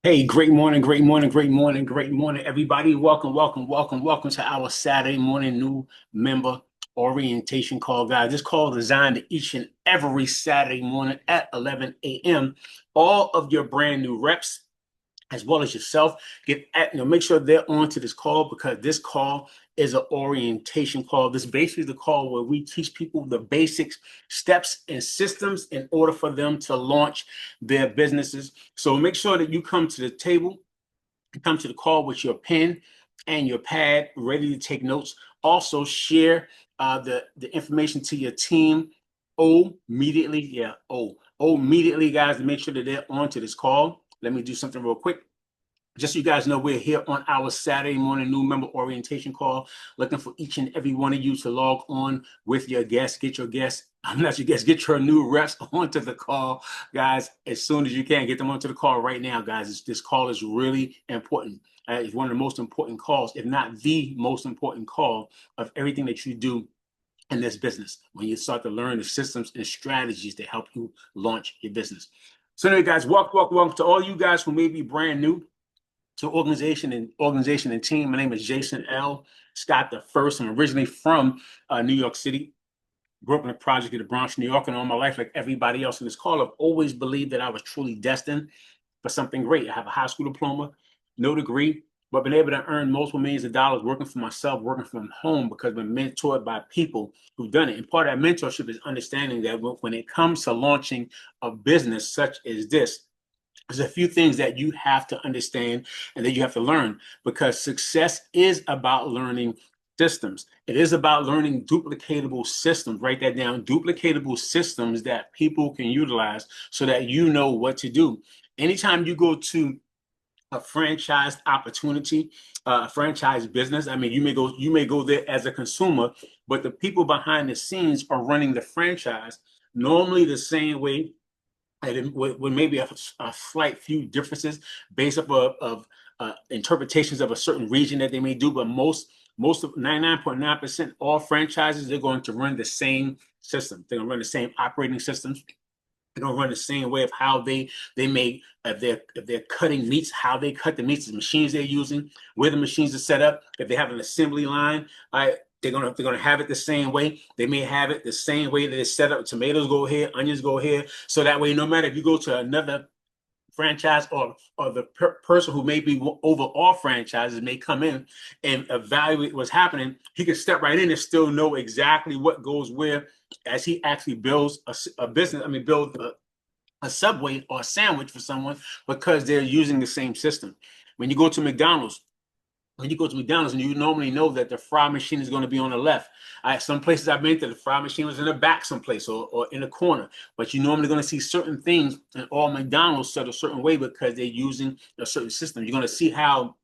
Hey, great morning, great morning, great morning, great morning, everybody. Welcome to our Saturday morning new member orientation call, guys. This call is designed each and every Saturday morning at 11 a.m. All of your brand new reps as well as yourself make sure they're on to this call because this call is an orientation call. This is basically the call where we teach people the basics, steps, and systems in order for them to launch their businesses. So make sure that you come to the table, you come to the call with your pen and your pad ready to take notes. Also share the information to your team immediately. Yeah, immediately, guys, to make sure that they're on to this call. Let me do something real quick. Just so you guys know, we're here on our Saturday morning new member orientation call, looking for each and every one of you to log on with your guests. Get your guests, I'm not your guests, get your new reps onto the call, guys, as soon as you can. Get them onto the call right now, guys. This call is really important. It's one of the most important calls, if not the most important call of everything that you do in this business when you start to learn the systems and strategies to help you launch your business. So anyway, guys, welcome to all you guys who may be brand new to organization and team. My name is Jason L. Scott the First. I'm originally from New York City. Grew up in a project in the Bronx, New York, and all my life, like everybody else in this call, I've always believed that I was truly destined for something great. I have a high school diploma, no degree, but been able to earn multiple millions of dollars working for myself, working from home, because I've been mentored by people who've done it. And part of that mentorship is understanding that when it comes to launching a business such as this, there's a few things that you have to understand and that you have to learn, because success is about learning systems. It is about learning duplicatable systems. Write that down. Duplicatable systems that people can utilize so that you know what to do. Anytime you go to a franchise opportunity, a franchise business. I mean, you may go there as a consumer, but the people behind the scenes are running the franchise normally the same way, and with maybe a slight few differences based up of interpretations of a certain region that they may do, but most of 99.9% all franchises, they're going to run the same system. They're going to run the same operating systems. They're gonna run the same way of how they make, if they're cutting meats, how they cut the meats, the machines they're using, where the machines are set up. If they have an assembly line, they're gonna have it the same way. They may have it the same way that it's set up. Tomatoes go here, onions go here. So that way, no matter if you go to another franchise, or the person who may be over all franchises may come in and evaluate what's happening, he can step right in and still know exactly what goes where as he actually builds a business. I mean, build a Subway or a sandwich for someone because they're using the same system. When you go to McDonald's, when you go to McDonald's, and you normally know that the fry machine is going to be on the left. Some places I've been to, the fry machine was in the back someplace, or in the corner. But you're normally going to see certain things in all McDonald's set a certain way because they're using a certain system. You're going to see how,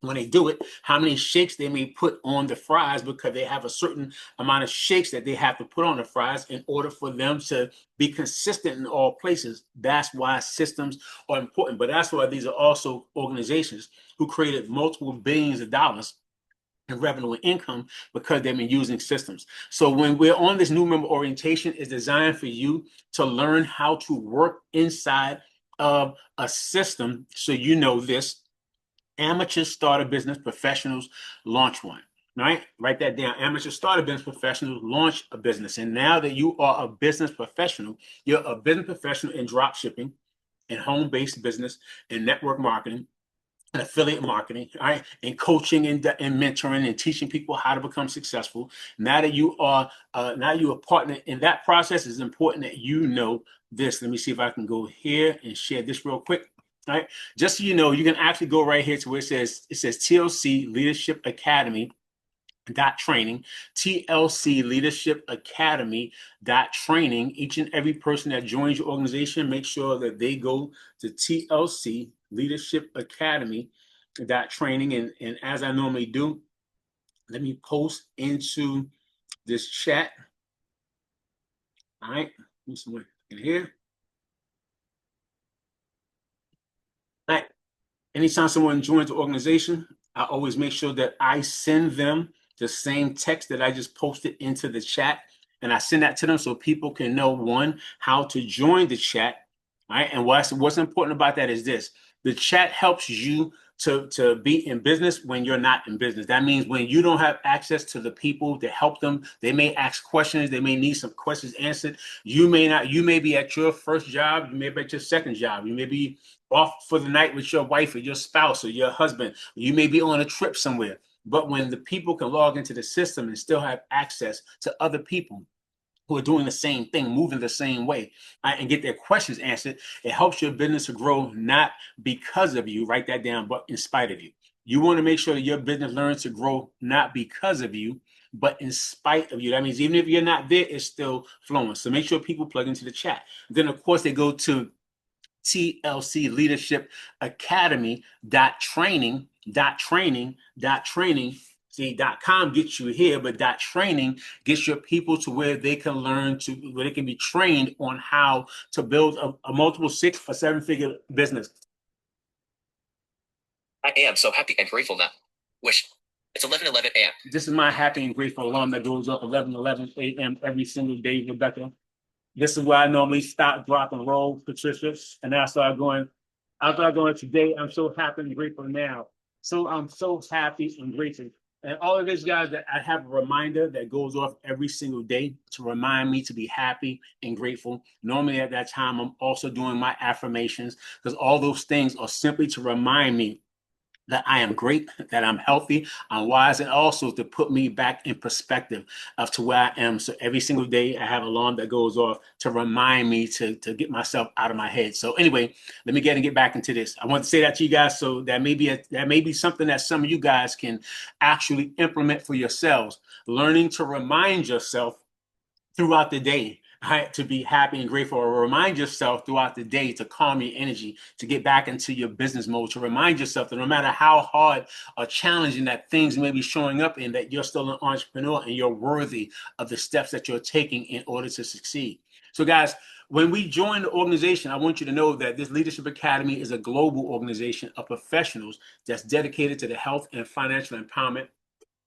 when they do it, how many shakes they may put on the fries, because they have a certain amount of shakes that they have to put on the fries in order for them to be consistent in all places. That's why systems are important. But that's why these are also organizations who created multiple billions of dollars in revenue and income, because they've been using systems. So when we're on this new member orientation, is designed for you to learn how to work inside of a system. So you know this: amateur starter business professionals launch one. Right? Write that down. Amateur starter business professionals launch a business. And now that you are a business professional, you're a business professional in drop shipping, in home-based business, in network marketing, and affiliate marketing, right? And coaching and mentoring and teaching people how to become successful. Now you're a partner in that process. It's important that you know this. Let me see if I can go here and share this real quick. All right. Just so you know, you can actually go right here to where it says TLC Leadership Academy dot training, TLC Leadership Academy dot training. Each and every person that joins your organization, make sure that they go to TLC Leadership Academy dot training. And as I normally do, let me post into this chat. All right, someone in here. All right. Anytime someone joins the organization, I always make sure that I send them the same text that I just posted into the chat. And I send that to them so people can know, one, how to join the chat. All right. And what's important about that is this: The chat helps you to be in business when you're not in business. That means when you don't have access to the people to help them, they may ask questions, they may need some questions answered. You may not, you may be at your first job, you may be at your second job, you may be off for the night with your wife or your spouse or your husband, you may be on a trip somewhere. But when the people can log into the system and still have access to other people who are doing the same thing, moving the same way, and get their questions answered, it helps your business to grow, not because of you, write that down, but in spite of you. You want to make sure that your business learns to grow, not because of you, but in spite of you. That means even if you're not there, it's still flowing. So make sure people plug into the chat. Then, of course, they go to TLC Leadership Academy training. See, .com gets you here, but .training gets your people to where they can learn to, where they can be trained on how to build a multiple 6 or 7 figure business. I am so happy and grateful now. Wish. It's 11:11 a.m. This is my happy and grateful alarm that goes off 11:11 a.m. every single day, Rebecca. This is where I normally stop, drop, and roll, Patricia. And I start going today. I'm so happy and grateful now. So I'm so happy and grateful. And all of this, guys, that I have a reminder that goes off every single day to remind me to be happy and grateful. Normally at that time, I'm also doing my affirmations because all those things are simply to remind me that I am great, that I'm healthy, I'm wise, and also to put me back in perspective of to where I am. So every single day I have an alarm that goes off to remind me to get myself out of my head. So anyway, let me get back into this. I want to say that to you guys. So that may be something that some of you guys can actually implement for yourselves. Learning to remind yourself throughout the day, right, to be happy and grateful, or remind yourself throughout the day to calm your energy, to get back into your business mode, to remind yourself that no matter how hard or challenging that things may be showing up in, that you're still an entrepreneur and you're worthy of the steps that you're taking in order to succeed. So guys, when we join the organization, I want you to know that this Leadership Academy is a global organization of professionals that's dedicated to the health and financial empowerment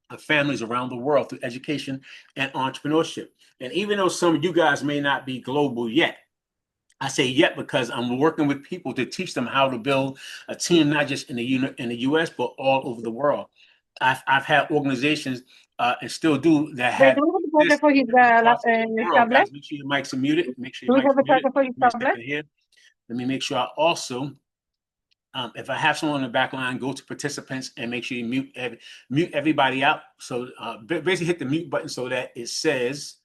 of families around the world through education and entrepreneurship. And even though some of you guys may not be global yet, I say yet because I'm working with people to teach them how to build a team, not just in the US, but all over the world. I've had organizations and still do that Wait, have do we have a this tracker for his across the world. tablet? Guys, make sure your mics are muted. Make sure Do your we mics have are a muted. tracker for his Give me a tablet? second here. Let me make sure I also if I have someone on the back line, go to participants and make sure you mute everybody out. So basically hit the mute button so that it says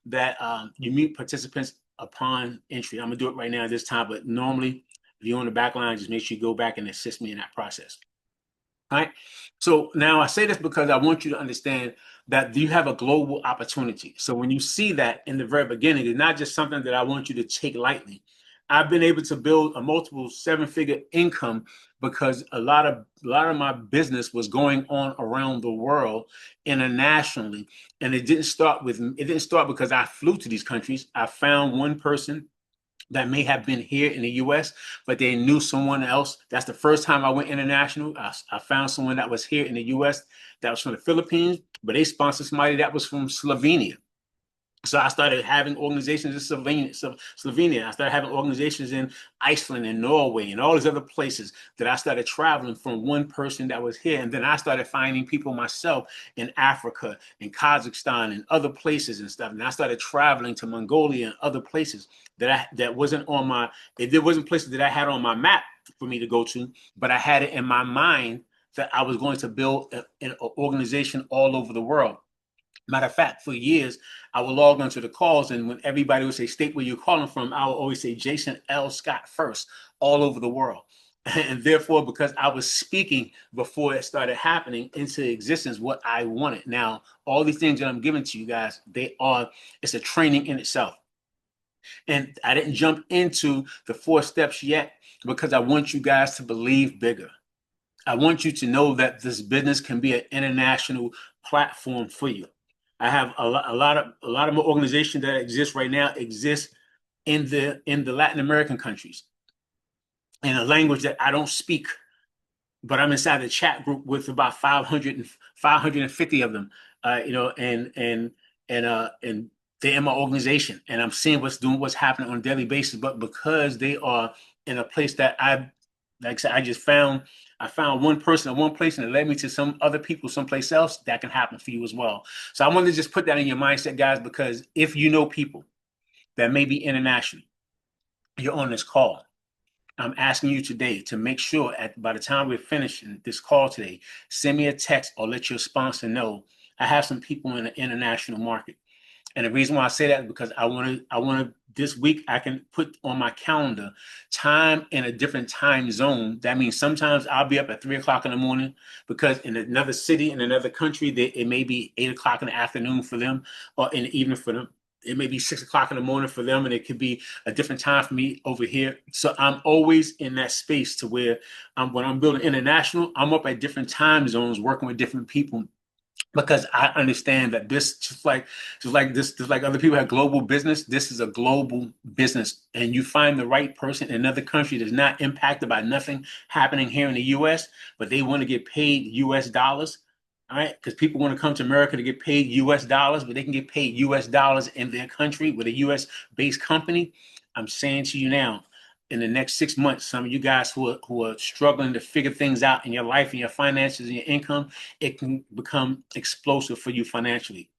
that you mute participants upon entry. I'm gonna do it right now at this time, but normally if you're on the back line, just make sure you go back and assist me in that process. All right. So now I say this because I want you to understand that you have a global opportunity. So when you see that in the very beginning, it's not just something that I want you to take lightly. I've been able to build a multiple 7-figure income because a lot of my business was going on around the world internationally. And it didn't start because I flew to these countries. I found one person that may have been here in the US, but they knew someone else. That's the first time I went international. I found someone that was here in the US that was from the Philippines, but they sponsored somebody that was from Slovenia. So I started having organizations in Slovenia. I started having organizations in Iceland and Norway and all these other places that I started traveling from one person that was here. And then I started finding people myself in Africa and Kazakhstan and other places and stuff. And I started traveling to Mongolia and other places that wasn't on my, there wasn't places that I had on my map for me to go to, but I had it in my mind that I was going to build an organization all over the world. Matter of fact, for years, I would log onto the calls, and when everybody would say, state where you're calling from, I would always say Jason L. Scott first, all over the world. And therefore, because I was speaking before it started happening into existence, what I wanted. Now, all these things that I'm giving to you guys, it's a training in itself. And I didn't jump into the 4 steps yet because I want you guys to believe bigger. I want you to know that this business can be an international platform for you. I have a lot of my organizations that exist right now exist in the Latin American countries in a language that I don't speak, but I'm inside the chat group with about 550 of them, and they're in my organization, and I'm seeing what's happening on a daily basis. But because they are in a place that Like I said, I found one person at one place and it led me to some other people someplace else. That can happen for you as well. So I wanted to just put that in your mindset, guys, because if you know people that may be international, you're on this call. I'm asking you today to make sure by the time we're finishing this call today, send me a text or let your sponsor know I have some people in the international market. And the reason why I say that is because I want to this week I can put on my calendar time in a different time zone. That means sometimes I'll be up at 3 o'clock in the morning because in another city, in another country, it may be 8 o'clock in the afternoon for them, or in the evening for them. It may be 6 o'clock in the morning for them, and it could be a different time for me over here. So I'm always in that space to where when I'm building international, I'm up at different time zones working with different people because I understand that this just like other people have global business, this is a global business, and you find the right person in another country that's not impacted by nothing happening here in the U.S., but they want to get paid U.S. dollars. All right, because people want to come to America to get paid U.S. dollars, but they can get paid U.S. dollars in their country with a U.S. based company. I'm saying to you now, in the next 6 months, some of you guys who are struggling to figure things out in your life and your finances and your income, it can become explosive for you financially.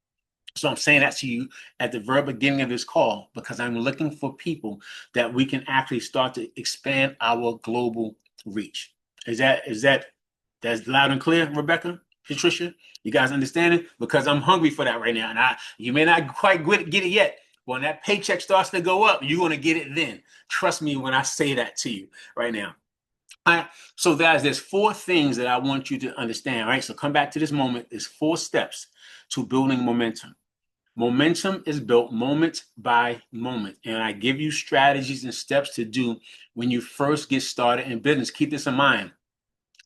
So I'm saying that to you at the very beginning of this call because I'm looking for people that we can actually start to expand our global reach. Is that that's loud and clear, Rebecca, Patricia? You guys understand it? Because I'm hungry for that right now, and you may not quite get it yet. When that paycheck starts to go up, you're gonna get it then. Trust me when I say that to you right now. All right. So guys, there's four things that I want you to understand. All right. So come back to this moment. There's 4 steps to building momentum. Momentum is built moment by moment. And I give you strategies and steps to do when you first get started in business. Keep this in mind.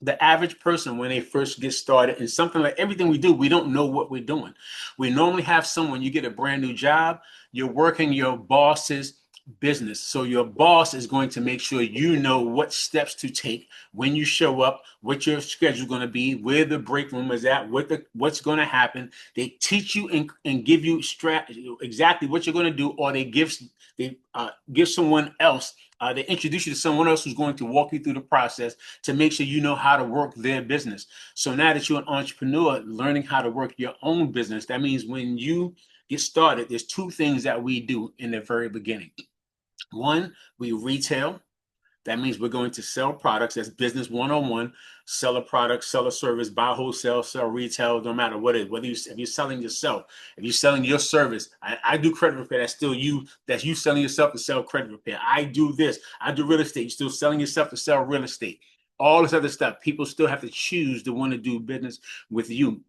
The average person, when they first get started in something like everything we do, we don't know what we're doing. We normally have someone, you get a brand new job, you're working your boss's business. So your boss is going to make sure you know what steps to take when you show up, what your schedule is going to be, where the break room is at, what's going to happen. They teach you and give you exactly what you're going to do, or they give someone else. They introduce you to someone else who's going to walk you through the process to make sure you know how to work their business. So now that you're an entrepreneur, learning how to work your own business, that means when you get started, there's 2 things that we do in the very beginning. One, we retail. That means we're going to sell products. That's business 101. Sell a product, sell a service, buy wholesale, sell retail, no matter what it is. If you're selling yourself, if you're selling your service, I do credit repair. That's still you. That's you selling yourself to sell credit repair. I do this. I do real estate. You're still selling yourself to sell real estate. All this other stuff. People still have to choose to want to do business with you.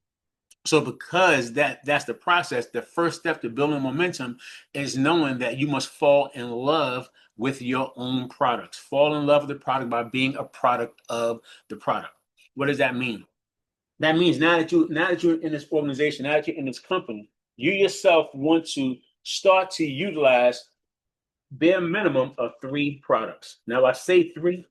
So because that's the process, the first step to building momentum is knowing that you must fall in love with your own products. Fall in love with the product by being a product of the product. What does that mean? That means now that you're in this organization, now that you're in this company, you yourself want to start to utilize bare minimum of 3 products. Now I say 3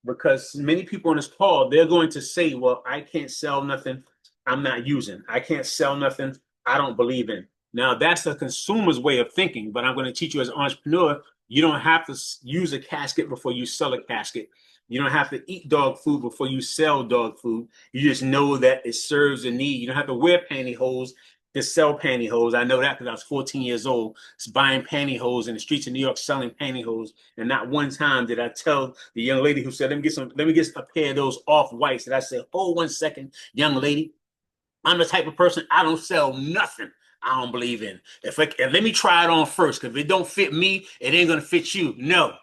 because many people on this call, they're going to say, well, I can't sell nothing I'm not using. I can't sell nothing I don't believe in. Now, that's a consumer's way of thinking, but I'm going to teach you as an entrepreneur, you don't have to use a casket before you sell a casket. You don't have to eat dog food before you sell dog food. You just know that it serves a need. You don't have to wear pantyhose to sell pantyhose. I know that because I was 14 years old, buying pantyhose in the streets of New York, selling pantyhose. And not one time did I tell the young lady who said, let me get a pair of those off whites. And I said, hold 1 second, young lady. I'm the type of person, I don't sell nothing I don't believe in. Let me try it on first, because if it don't fit me, it ain't gonna fit you. No,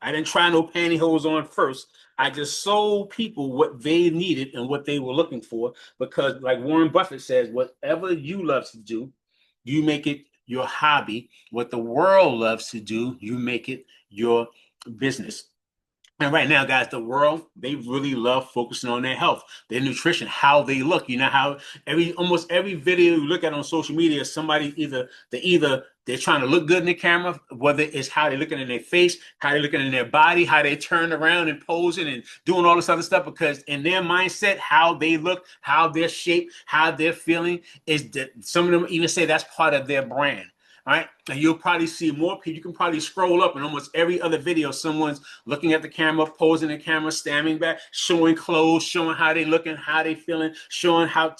I didn't try no pantyhose on first. I just sold people what they needed and what they were looking for, because like Warren Buffett says, whatever you love to do, you make it your hobby. What the world loves to do, you make it your business. And right now, guys, the world, they really love focusing on their health, their nutrition, how they look. You know how almost every video you look at on social media, somebody they're trying to look good in the camera, whether it's how they're looking in their face, how they're looking in their body, how they turn around and posing and doing all this other stuff, because in their mindset, how they look, how they're shaped, how they're feeling is that some of them even say that's part of their brand. All right. And you'll probably see more people. You can probably scroll up in almost every other video. Someone's looking at the camera, posing the camera, standing back, showing clothes, showing how they looking, how they feeling, showing how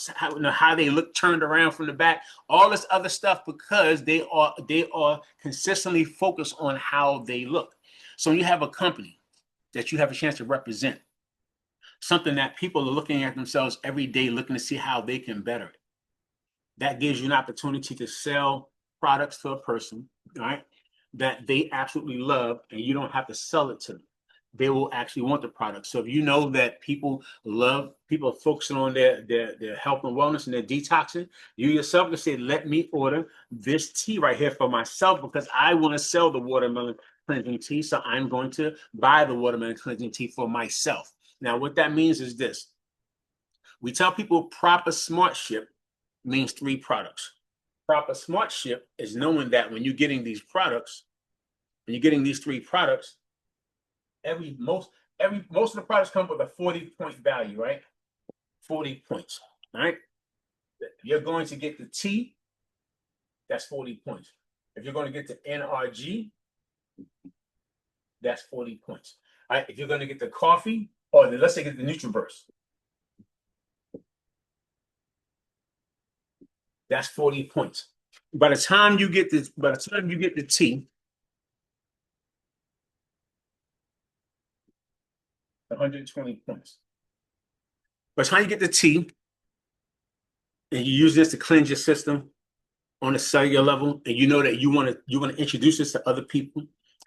they look turned around from the back, all this other stuff because they are consistently focused on how they look. So when you have a company that you have a chance to represent, something that people are looking at themselves every day, looking to see how they can better it. That gives you an opportunity to sell products to a person, right, that they absolutely love, and you don't have to sell it to them. They will actually want the product. So if you know that people are focusing on their health and wellness and their detoxing, you yourself can say, let me order this tea right here for myself because I want to sell the watermelon cleansing tea. So I'm going to buy the watermelon cleansing tea for myself. Now, what that means is this. We tell people proper smart ship means 3 products. Proper smart ship is knowing that when you're getting these products, when you're getting these 3 products, most of the products come with a 40-point value, right? 40 points, right? You're going to get the tea, that's 40 points. If you're going to get the NRG, that's 40 points. All right, if you're going to get the coffee, or let's say get the NutriBurst, that's 40 points. By the time you get the tea, 120 points. By the time you get the tea, and you use this to cleanse your system on a cellular level, and you know that you want to introduce this to other people,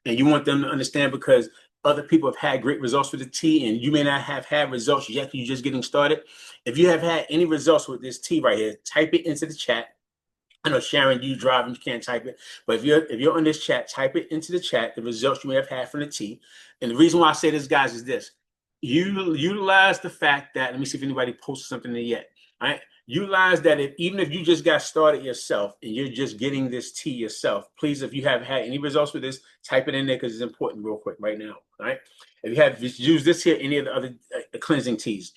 and you want them to understand because other people have had great results with the tea, and you may not have had results yet. You're just getting started. If you have had any results with this tea right here, type it into the chat. I know Sharon, you drive and you can't type it, but if you're on this chat, type it into the chat, the results you may have had from the tea. And the reason why I say this, guys, is this. You utilize the fact that, let me see if anybody posted something there yet. All right. Utilize that even if you just got started yourself and you're just getting this tea yourself, please, if you have had any results with this, type it in there because it's important real quick right now. All right. If you have used this here, any of the other cleansing teas,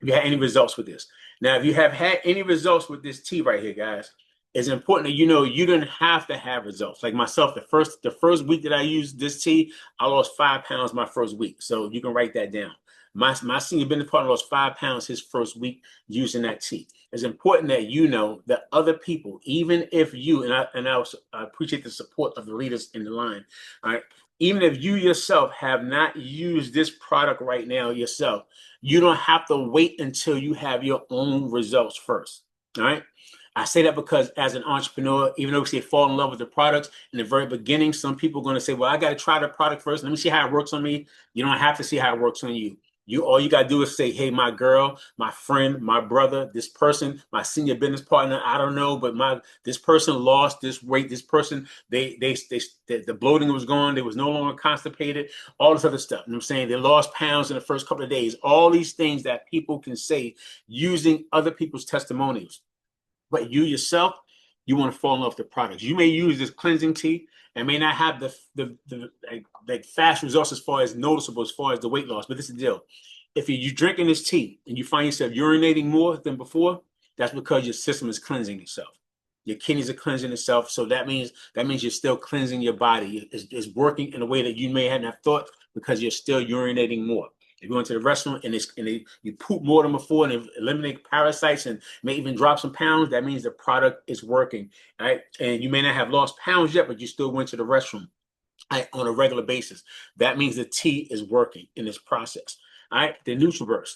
if you had any results with this. Now, if you have had any results with this tea right here, guys, it's important that you know you didn't have to have results. Like myself, the first week that I used this tea, I lost 5 pounds my first week. So you can write that down. My senior business partner lost 5 pounds his first week using that tea. It's important that you know that other people, even if you, and I appreciate the support of the leaders in the line, all right, even if you yourself have not used this product right now yourself, you don't have to wait until you have your own results first. All right. I say that because as an entrepreneur, even though we say fall in love with the products in the very beginning, some people are going to say, well, I got to try the product first. Let me see how it works on me. You don't have to see how it works on you. All you got to do is say, hey, my girl, my friend, my brother, this person, my senior business partner, I don't know, but this person lost this weight. This person, the bloating was gone. They was no longer constipated, all this other stuff. You know what I'm saying? They lost pounds in the first couple of days. All these things that people can say using other people's testimonials. But you yourself, you want to fall in love with the products. You may use this cleansing tea and may not have the like fast results as far as noticeable as far as the weight loss. But this is the deal. If you're drinking this tea and you find yourself urinating more than before, that's because your system is cleansing itself. Your kidneys are cleansing itself. So that means you're still cleansing your body. It's working in a way that you may not have thought because you're still urinating more. If you go into the restaurant and you poop more than before and eliminate parasites and may even drop some pounds, that means the product is working, right? And you may not have lost pounds yet, but you still went to the restroom, right, on a regular basis. That means the tea is working in this process. All right, the NutriBurst,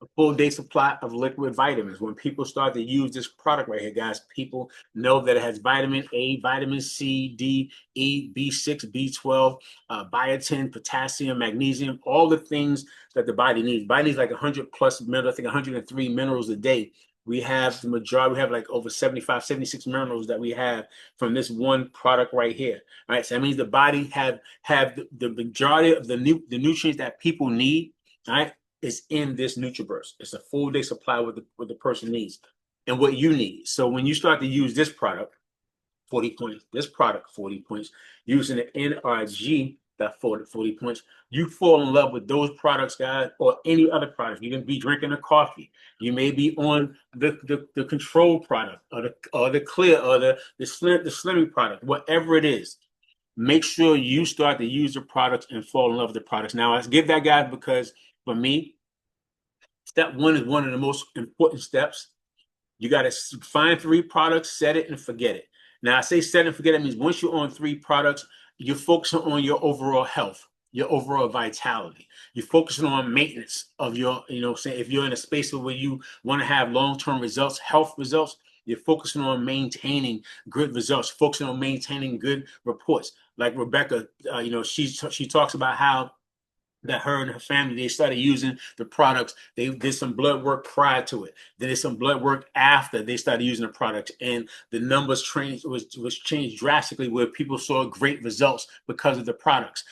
a full day supply of liquid vitamins. When people start to use this product right here, guys, people know that it has vitamin A, vitamin C, D, E, B6, B12, biotin, potassium, magnesium, all the things that the body needs. The body needs like 100 plus minerals, I think 103 minerals a day. We have the majority, we have like over 75, 76 minerals that we have from this one product right here. All right, so that means the body have the majority of the nutrients that people need, all right, is in this NutriBurst. It's a full day supply what the person needs and what you need. So when you start to use this product, 40 points, this product, 40 points, using the NRG, that 40 points. You fall in love with those products, guys, or any other product. You can be drinking a coffee. You may be on the control product or the clear or the slimming product, whatever it is. Make sure you start to use the products and fall in love with the products. Now, I give that, guys, because for me, step one is one of the most important steps. You got to find three products, set it and forget it. Now, I say set and forget it means once you're on three products, you're focusing on your overall health, your overall vitality. You're focusing on maintenance of your, say if you're in a space where you want to have long-term results, health results, you're focusing on maintaining good results, focusing on maintaining good reports. Like Rebecca, she talks about how that her and her family, they started using the products. They did some blood work prior to it. They did some blood work after they started using the products, and the numbers was changed drastically, where people saw great results because of the products.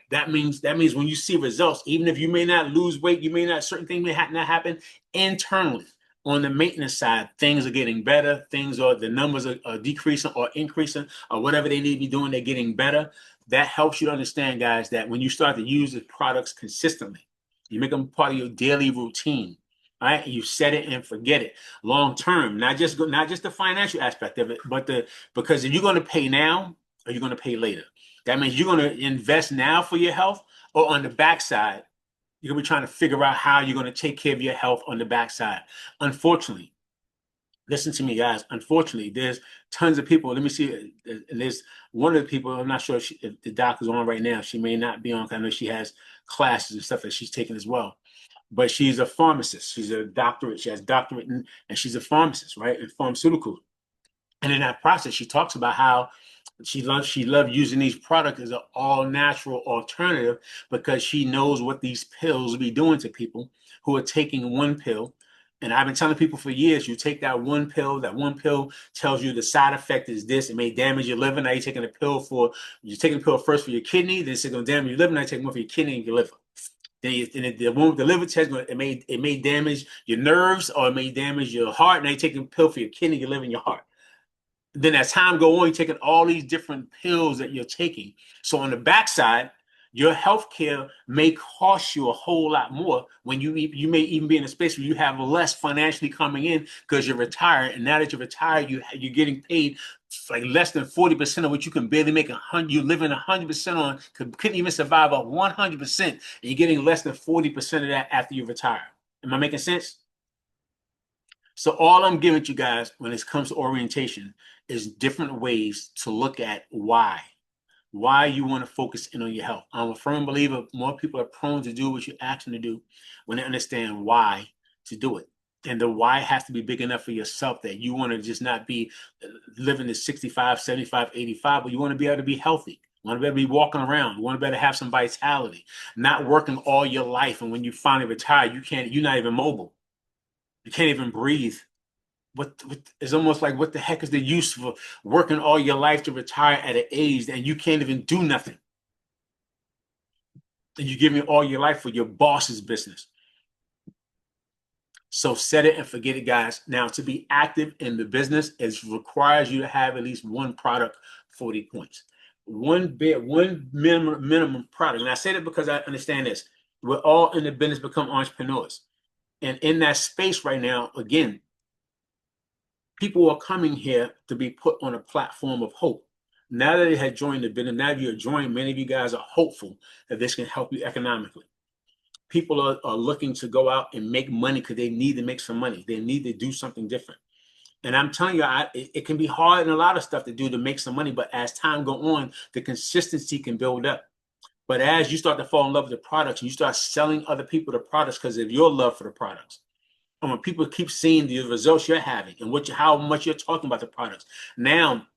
That means when you see results, even if you may not lose weight, you may not, certain things may not happen internally. On the maintenance side, things are getting better. The numbers are decreasing or increasing, or whatever they need to be doing, they're getting better. That helps you to understand, guys, that when you start to use the products consistently, you make them part of your daily routine. All right, you set it and forget it long term, not just the financial aspect of it, but because if you're going to pay now or you're going to pay later, that means you're going to invest now for your health, or on the backside, you're going to be trying to figure out how you're going to take care of your health on the backside. Unfortunately, listen to me, guys. Unfortunately, there's tons of people. Let me see. There's one of the people. I'm not sure if the doc is on right now. She may not be on. I know she has classes and stuff that she's taking as well. But she's a pharmacist. She's a doctorate. She has doctorate, and she's a pharmacist, right, in pharmaceuticals. And in that process, she talks about how she loved using these products as an all natural alternative, because she knows what these pills will be doing to people who are taking one pill. And I've been telling people for years, you take that one pill tells you the side effect is this. It may damage your liver. Now you're taking a pill first for your kidney, then it's going to damage your liver. Now you take one for your kidney and your liver. Then the one with the liver test, it may damage your nerves, or it may damage your heart. Now you're taking a pill for your kidney, your liver, and your heart. Then as time go on, you're taking all these different pills that you're taking. So on the backside, your health care may cost you a whole lot more when you may even be in a space where you have less financially coming in because you're retired. And now that you're retired, you're getting paid like less than 40% of what you can barely make 100. You're living 100% on, couldn't even survive on 100%, and you're getting less than 40% of that after you retire. Am I making sense? So all I'm giving you guys when it comes to orientation is different ways to look at why you want to focus in on your health. I'm a firm believer more people are prone to do what you ask them to do when they understand why to do it. And the why has to be big enough for yourself that you want to just not be living to 65, 75, 85, but you want to be able to be healthy. You want to be able to be walking around. You want to be able to have some vitality, not working all your life. And when you finally retire, you're not even mobile. You can't even breathe. It's almost like, what the heck is the use for working all your life to retire at an age that you can't even do nothing? And you're giving all your life for your boss's business. So set it and forget it, guys. Now, to be active in the business, it requires you to have at least one product, 40 points. One minimum product. And I say that because I understand this. We're all in the business, become entrepreneurs. And in that space right now, again, people are coming here to be put on a platform of hope. Now that they have joined the business, now you're joining, many of you guys are hopeful that this can help you economically. People are looking to go out and make money because they need to make some money. They need to do something different. And I'm telling you, it can be hard and a lot of stuff to do to make some money, but as time goes on, the consistency can build up. But as you start to fall in love with the products, and you start selling other people the products because of your love for the products, and when people keep seeing the results you're having and how much you're talking about the products, now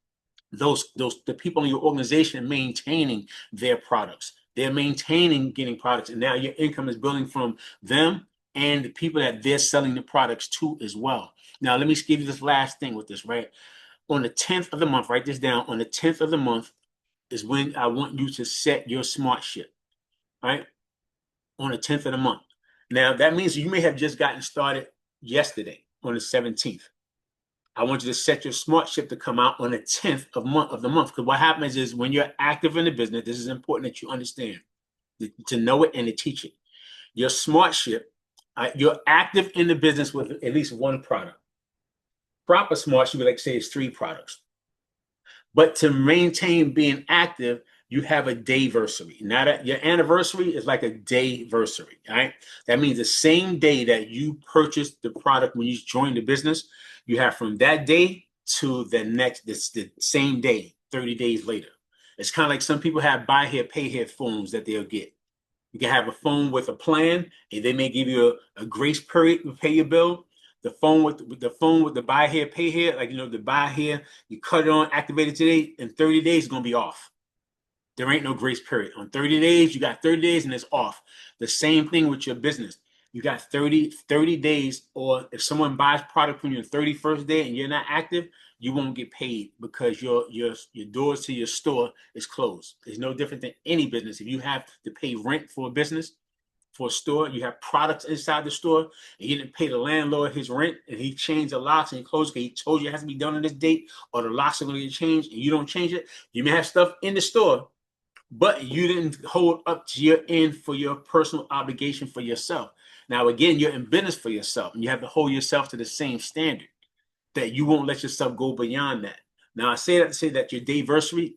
the people in your organization are maintaining their products. They're maintaining getting products, and now your income is building from them and the people that they're selling the products to as well. Now, let me give you this last thing with this, right? On the 10th of the month, write this down. On the 10th of the month is when I want you to set your smart shit, right? On the 10th of the month. Now, that means you may have just gotten started yesterday on the 17th. I want you to set your smart ship to come out on the 10th of the month. Because what happens is when you're active in the business, this is important that you understand, to know it and to teach it. Your smart ship, you're active in the business with at least one product. Proper smart ship, like say, is 3 products. But to maintain being active, you have a dayversary. Now that your anniversary is like a dayversary, right? That means the same day that you purchased the product when you joined the business, you have from that day to the next, the same day, 30 days later. It's kind of like some people have buy here, pay here phones that they'll get. You can have a phone with a plan, and they may give you a grace period to pay your bill. The buy here, pay here, like the buy here, you cut it on, activate it today, in 30 days, it's gonna be off. There ain't no grace period. On 30 days, you got 30 days and it's off. The same thing with your business. You got 30 days, or if someone buys product from your 31st day and you're not active, you won't get paid because your doors to your store is closed. It's no different than any business. If you have to pay rent for a business, for a store, you have products inside the store, and you didn't pay the landlord his rent, and he changed the locks and he closed because he told you it has to be done on this date, or the locks are going to get changed, and you don't change it. You may have stuff in the store, but you didn't hold up to your end for your personal obligation for yourself. Now, again, you're in business for yourself, and you have to hold yourself to the same standard that you won't let yourself go beyond that. Now, I say that to say that your dayversary,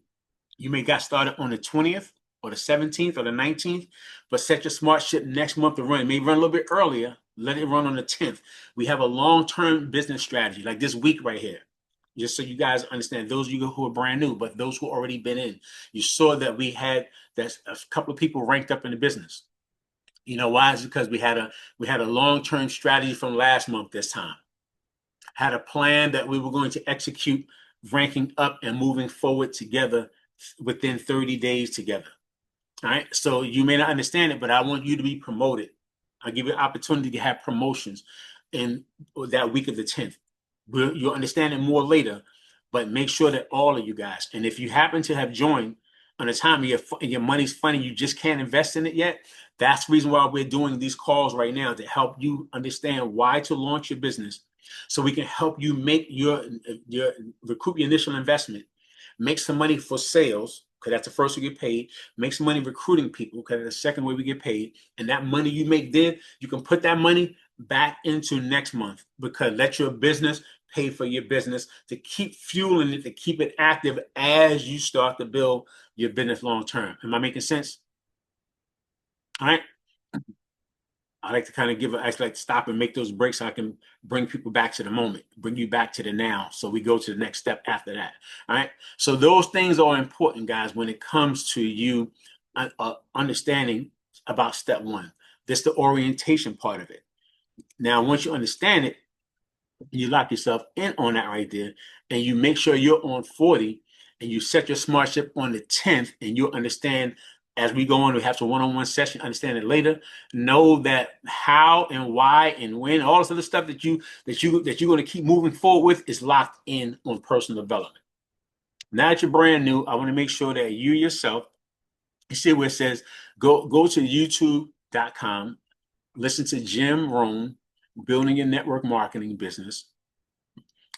you may got started on the 20th or the 17th or the 19th, but set your smart ship next month to run. It may run a little bit earlier. Let it run on the 10th. We have a long-term business strategy, like this week right here. Just so you guys understand, those of you who are brand new, but those who already been in, you saw that we had that a couple of people ranked up in the business. You know why? It's because we had a long-term strategy from last month this time. Had a plan that we were going to execute, ranking up and moving forward together within 30 days together. All right. So you may not understand it, but I want you to be promoted. I'll give you an opportunity to have promotions in that week of the 10th. You'll understand it more later, but make sure that all of you guys, and if you happen to have joined on a time your money's funny, you just can't invest in it yet. That's the reason why we're doing these calls right now, to help you understand why to launch your business, so we can help you make your recoup your initial investment, make some money for sales, because that's the first we get paid, make some money recruiting people, because that's the second way we get paid. And that money you make then, you can put that money back into next month, because let your business pay for your business, to keep fueling it, to keep it active as you start to build your business long term. Am I making sense? All right. I like to kind of I like to stop and make those breaks so I can bring people back to the moment, bring you back to the now. So we go to the next step after that. All right. So those things are important, guys, when it comes to you understanding about step one. This is the orientation part of it. Now, once you understand it, you lock yourself in on that right there, and you make sure you're on 40, and you set your smart ship on the 10th, and you'll understand as we go on. We have some one-on-one session, understand it later. Know that how and why and when, all this other stuff that you're going to keep moving forward with is locked in on personal development. Now that you're brand new, I want to make sure that you yourself, you see where it says go to youtube.com, listen to Jim Rohn, Building Your Network Marketing Business.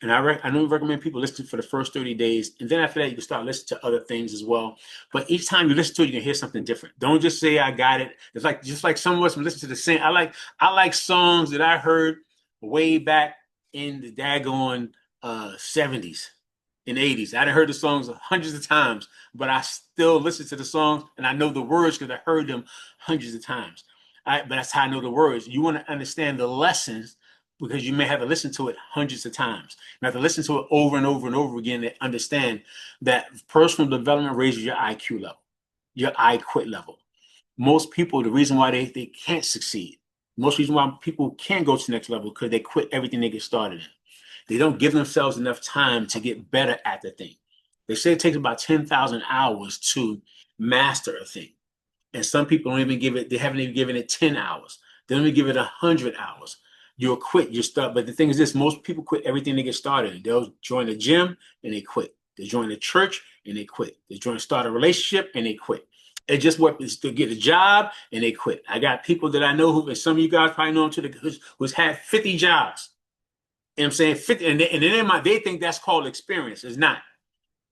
And I know recommend people listen for the first 30 days. And then after that, you can start listening to other things as well. But each time you listen to it, you can hear something different. Don't just say, I got it. It's like, just like some of us listen to the same. I like songs that I heard way back in the daggone 70s and 80s. I done heard the songs hundreds of times, but I still listen to the songs and I know the words because I heard them hundreds of times. But that's how I know the words. You want to understand the lessons, because you may have to listen to it hundreds of times. You have to listen to it over and over and over again to understand that personal development raises your IQ level, your I quit level. Most people, the reason why they can't succeed, most reason why people can't go to the next level, because they quit everything they get started in. They don't give themselves enough time to get better at the thing. They say it takes about 10,000 hours to master a thing. And some people don't even they haven't even given it 10 hours. They don't even give it 100 hours. You'll quit, you start. But the thing is this, most people quit everything they get started. They'll join the gym and they quit. They join the church and they quit. They start a relationship and they quit. It just works to get a job and they quit. I got people that I know and some of you guys probably know them too, who's had 50 jobs. You know what I'm saying? 50, and then they think that's called experience. It's not.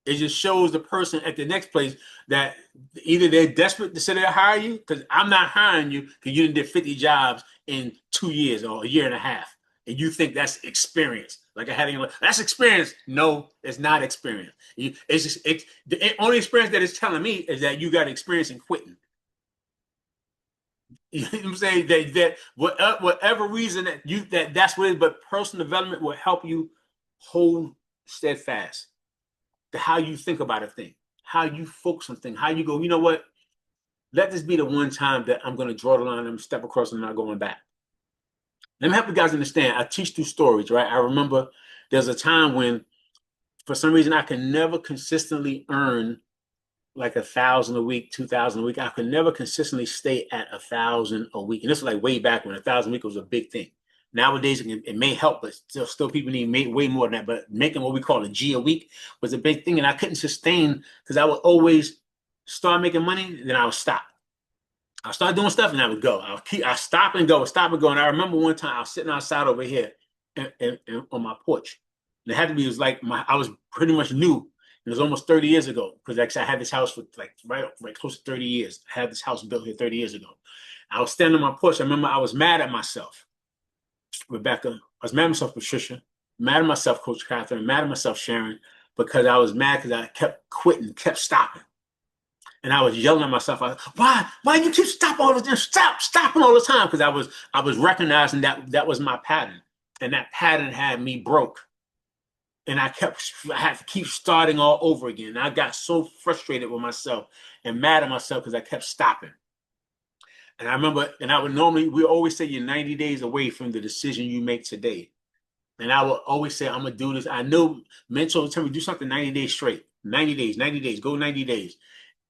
It just shows the person at the next place that either they're desperate to say they'll hire you, because I'm not hiring you because you didn't did 50 jobs in 2 years or a year and a half. And you think that's experience. Like I had that's experience. No, it's not experience. It's just the only experience that it's telling me is that you got experience in quitting. You know what I'm saying? That whatever reason that's what it is, but personal development will help you hold steadfast to how you think about a thing, how you focus on things, how you go, you know what? Let this be the one time that I'm going to draw the line and step across and not going back. Let me help you guys understand. I teach through stories, right? I remember there's a time when, for some reason, I can never consistently earn like 1,000 a week, 2,000 a week. I could never consistently stay at 1,000 a week. And this was like way back when 1,000 a week was a big thing. Nowadays, it may help, but still people need way more than that. But making what we call a G a week was a big thing. And I couldn't sustain because I would always start making money, then I would stop. I'll start doing stuff and I would go. I'll stop and go, stop and go. And I remember one time I was sitting outside over here on my porch. And it had to be, it was like I was pretty much new. It was almost 30 years ago because actually I had this house for like right close to 30 years. I had this house built here 30 years ago. I was standing on my porch. I remember I was mad at myself, Rebecca. I was mad at myself, Patricia. Mad at myself, Coach Catherine. Mad at myself, Sharon, because I was mad because I kept quitting, kept stopping. And I was yelling at myself, why you keep stopping all the time? Stopping all the time. Because I was recognizing that was my pattern. And that pattern had me broke. And I had to keep starting all over again. And I got so frustrated with myself and mad at myself because I kept stopping. And I remember, and we always say you're 90 days away from the decision you make today. And I would always say, I'm going to do this. I know mentor would tell me, do something 90 days straight. 90 days, go 90 days.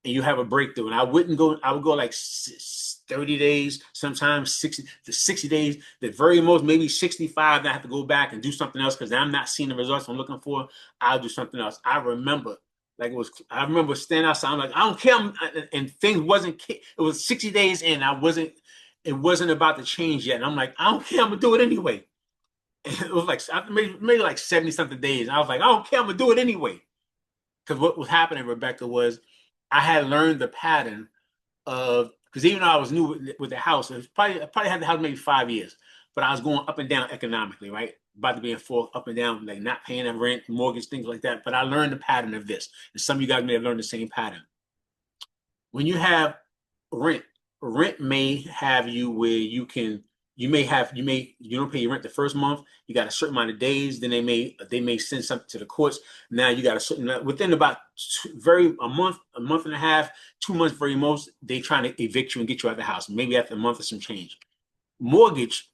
And you have a breakthrough. And I would go like 30 days, sometimes 60 days, the very most, maybe 65. Then I have to go back and do something else because I'm not seeing the results I'm looking for. I'll do something else. I remember standing outside. I'm like, I don't care. And things it was 60 days in. It wasn't about to change yet. And I'm like, I don't care. I'm going to do it anyway. And it was like, maybe like 70 something days. And I was like, I don't care. I'm going to do it anyway. Because what was happening, Rebecca, was I had learned the pattern of, because even though I was new with the house, I probably had the house maybe 5 years, but I was going up and down economically, right? About to be up and down, like not paying a rent, mortgage, things like that. But I learned the pattern of this. And some of you guys may have learned the same pattern. When you have rent may have you where you don't pay your rent the first month. You got a certain amount of days. Then they may send something to the courts. Now you got a certain within about a month and a half, 2 months very most. They trying to evict you and get you out of the house. Maybe after a month or some change. Mortgage,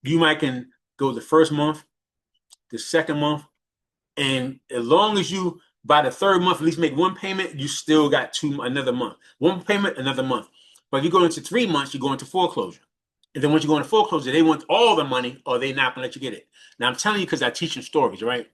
you might can go the first month, the second month, and as long as you by the third month at least make one payment, you still got another month. One payment, another month. But if you go into 3 months, you go into foreclosure. And then once you go into foreclosure, they want all the money or they're not going to let you get it. Now, I'm telling you because I teach in stories, right?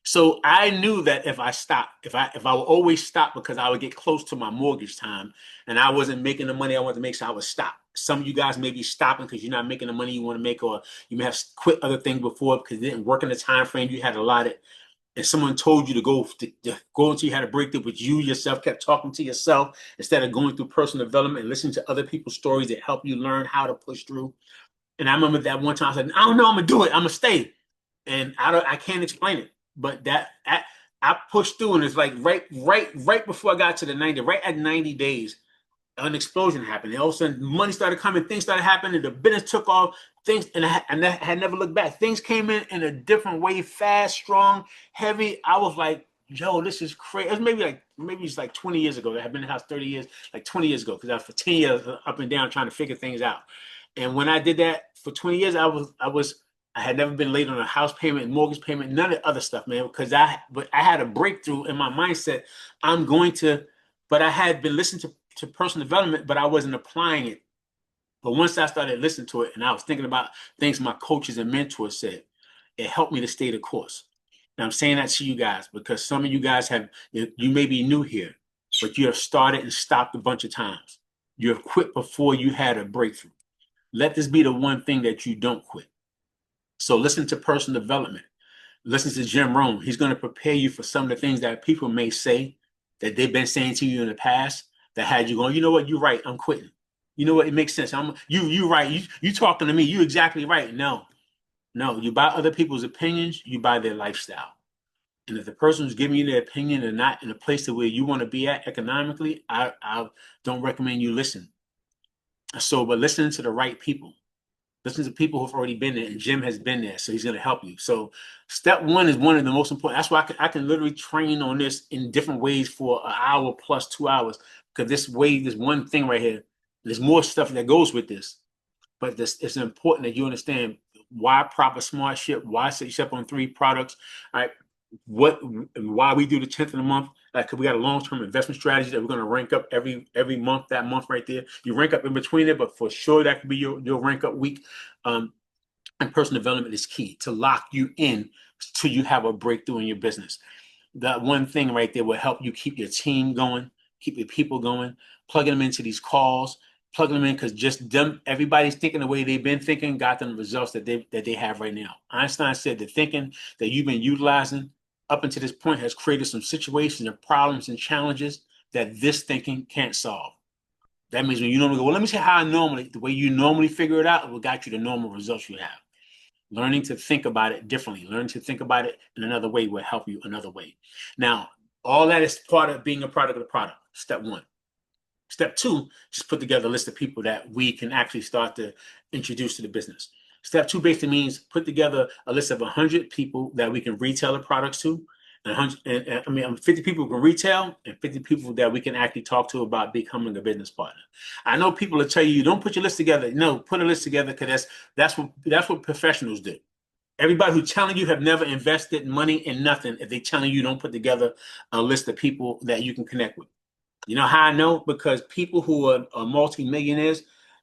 So I knew that if I stopped, if I would always stop because I would get close to my mortgage time and I wasn't making the money I wanted to make, so I would stop. Some of you guys may be stopping because you're not making the money you want to make, or you may have quit other things before because it didn't work in the time frame you had allotted. And someone told you to go until you had a breakthrough, but you yourself kept talking to yourself instead of going through personal development and listening to other people's stories that help you learn how to push through. And I remember that one time I said, I don't know, I'm gonna do it, I'm gonna stay. And I can't explain it, but I pushed through, and it's like right before I got to the 90, right at 90 days, an explosion happened. And all of a sudden, money started coming, things started happening, the business took off, things, and I had never looked back. Things came in a different way, fast, strong, heavy. I was like, yo, this is crazy. It was maybe it's like 20 years ago. I had been in the house 30 years, like 20 years ago, because I was for 10 years up and down trying to figure things out. And when I did that for 20 years, I had never been late on a house payment, mortgage payment, none of the other stuff, man, because I had a breakthrough in my mindset. But I had been listening to personal development, but I wasn't applying it. But once I started listening to it and I was thinking about things my coaches and mentors said, it helped me to stay the course. Now I'm saying that to you guys because some of you guys you may be new here, but you have started and stopped a bunch of times. You have quit before you had a breakthrough. Let this be the one thing that you don't quit. So listen to personal development. Listen to Jim Rohn. He's going to prepare you for some of the things that people may say that they've been saying to you in the past that had you going, you know what, you're right, I'm quitting. You know what, it makes sense. You right. You talking to me, you exactly right. No, you buy other people's opinions, you buy their lifestyle. And if the person who's giving you their opinion are not in a place to where you want to be at economically, I don't recommend you listen. So, but listen to the right people. Listen to people who've already been there, and Jim has been there, so he's going to help you. So, step one is one of the most important. That's why I can literally train on this in different ways for an hour plus 2 hours, because this one thing right here, there's more stuff that goes with this, but it's important that you understand why proper smart ship, why set yourself on 3 products, all right? What why we do the 10th of the month, like we got a long-term investment strategy that we're going to rank up every month. That month right there, you rank up in between it, but for sure that could be your rank up week. And personal development is key to lock you in till you have a breakthrough in your business. That one thing right there will help you keep your team going, keep your people going, plugging them into these calls, plugging them in, because just them, everybody's thinking the way they've been thinking got them the results that they have right now. Einstein said the thinking that you've been utilizing up until this point has created some situations and problems and challenges that this thinking can't solve. That means when you normally go, well, let me see how the way you normally figure it out, will got you the normal results you have. Learning to think about it differently, learning to think about it in another way will help you another way. Now, all that is part of being a product of the product. Step one. Step two, just put together a list of people that we can actually start to introduce to the business. Step two basically means put together a list of 100 people that we can retail the products to, and 100, I mean, 50 people who can retail, and 50 people that we can actually talk to about becoming a business partner. I know people will tell you, don't put your list together. No, put a list together, because that's what professionals do. Everybody who's telling you have never invested money in nothing if they telling you don't put together a list of people that you can connect with. You know how I know? Because people who are multi-millionaires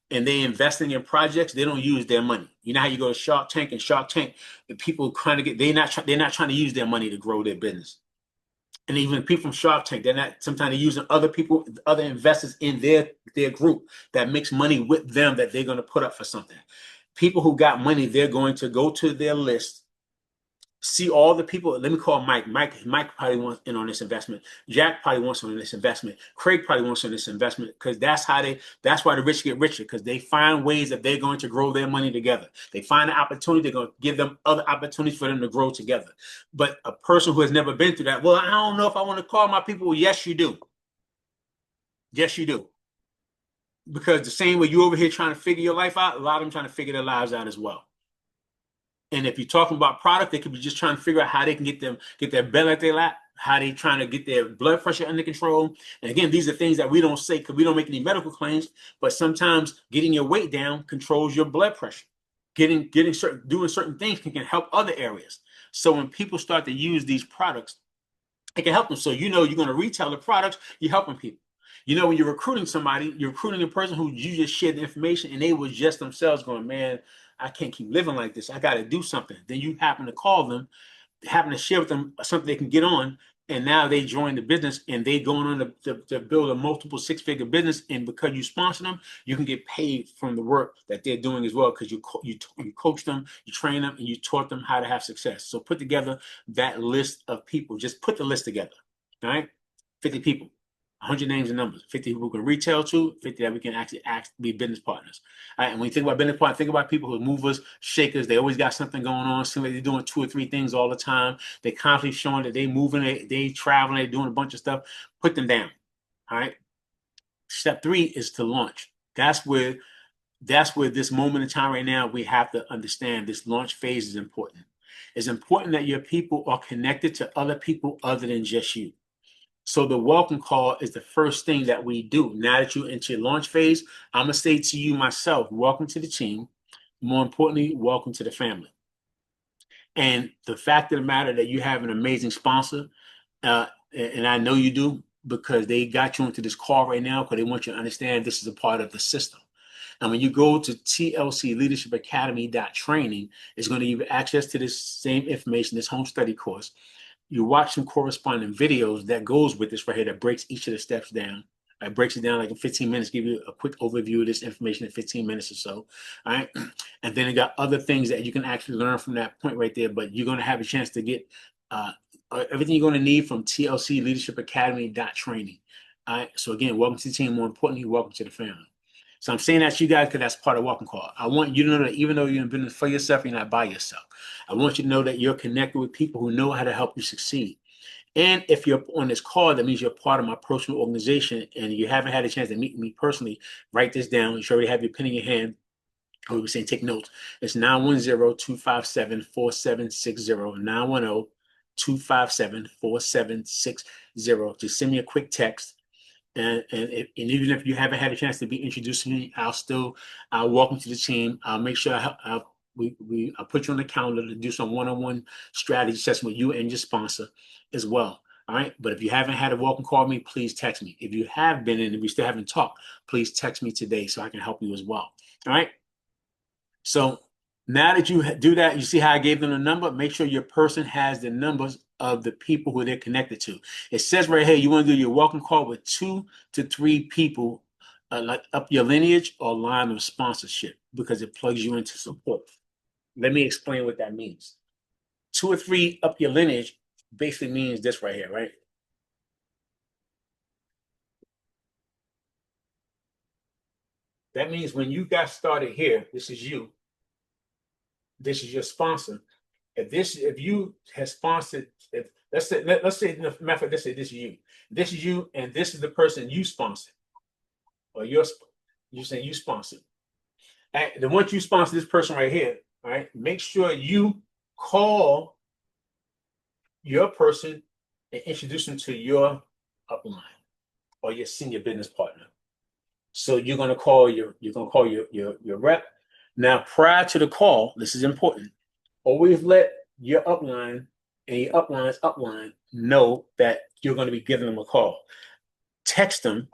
and they investing in projects, they don't use their money. You know how you go to Shark Tank, and Shark Tank, the people trying to get, they're not trying to use their money to grow their business. And even people from Shark Tank, they're not, sometimes they're using other people, other investors in their group that makes money with them that they're going to put up for something. People who got money, they're going to go to their list, see all the people. Let me call Mike. Mike probably wants in on this investment. Jack probably wants on this investment. Craig probably wants on this investment, because that's why the rich get richer, because they find ways that they're going to grow their money together. They find an opportunity, they're going to give them other opportunities for them to grow together. But a person who has never been through that, well, I don't know if I want to call my people. Well, yes, you do. Yes, you do. Because the same way you over here trying to figure your life out, a lot of them trying to figure their lives out as well. And if you're talking about product, they could be just trying to figure out how they can get their belly at their lap, how they trying to get their blood pressure under control. And again, these are things that we don't say because we don't make any medical claims, but sometimes getting your weight down controls your blood pressure. Doing certain things can help other areas. So when people start to use these products, it can help them. So you're going to retail the products, you're helping people. When you're recruiting somebody, you're recruiting a person who you just shared the information and they were just themselves going, man, I can't keep living like this. I got to do something. Then you happen to call them, happen to share with them something they can get on. And now they join the business and they going on to build a multiple 6-figure business. And because you sponsor them, you can get paid from the work that they're doing as well. Because you coach them, you train them, and you taught them how to have success. So put together that list of people. Just put the list together. All right. 50 people. 100 names and numbers, 50 people we can retail to, 50 that we can actually be business partners. All right, and when you think about business partners, think about people who are movers, shakers. They always got something going on. Seem like they're doing 2 or 3 things all the time. They're constantly showing that they're moving, they traveling, they're doing a bunch of stuff. Put them down. All right. Step 3 is to launch. That's where this moment in time right now, we have to understand this launch phase is important. It's important that your people are connected to other people other than just you. So the welcome call is the first thing that we do. Now that you're into your launch phase, I'm going to say to you myself, welcome to the team. More importantly, welcome to the family. And the fact of the matter that you have an amazing sponsor, and I know you do, because they got you into this call right now because they want you to understand this is a part of the system. And when you go to tlcleadershipacademy.training, it's going to give you access to this same information, this home study course. You watch some corresponding videos that goes with this right here that breaks each of the steps down. It breaks it down like in 15 minutes, give you a quick overview of this information in 15 minutes or so. All right. And then it got other things that you can actually learn from that point right there. But you're going to have a chance to get everything you're going to need from TLC Leadership Academy training. All right. So again, welcome to the team. More importantly, welcome to the family. So I'm saying that to you guys because that's part of Walking Call. I want you to know that even though you're in business for yourself, you're not by yourself. I want you to know that you're connected with people who know how to help you succeed. And if you're on this call, that means you're part of my personal organization and you haven't had a chance to meet me personally, write this down. You should already have your pen in your hand. Or we saying take notes. It's 910-257-4760. 910-257-4760. Just send me a quick text. And even if you haven't had a chance to be introduced to me, I'll welcome to the team. I'll make sure I'll put you on the calendar to do some one-on-one strategy session with you and your sponsor as well. All right. But if you haven't had a welcome call me, please text me. If you have been and we still haven't talked, please text me today so I can help you as well. All right. So now that you do that, you see how I gave them the number. Make sure your person has the numbers of the people who they're connected to. It says right here, you want to do your welcome call with 2 to 3 people, like up your lineage or line of sponsorship, because it plugs you into support. Let me explain what that means. 2 or 3 up your lineage basically means this right here, right? That means when you got started here, this is you. This is your sponsor. If you have sponsored, if let's say the method, let's say this is you. This is you, and this is the person you sponsored, or you're saying you sponsored. And then once you sponsor this person right here, all right, make sure you call your person and introduce them to your upline or your senior business partner. So you're gonna call your rep. Now, prior to the call, this is important. Always let your upline and your upline's upline know that you're going to be giving them a call. Text them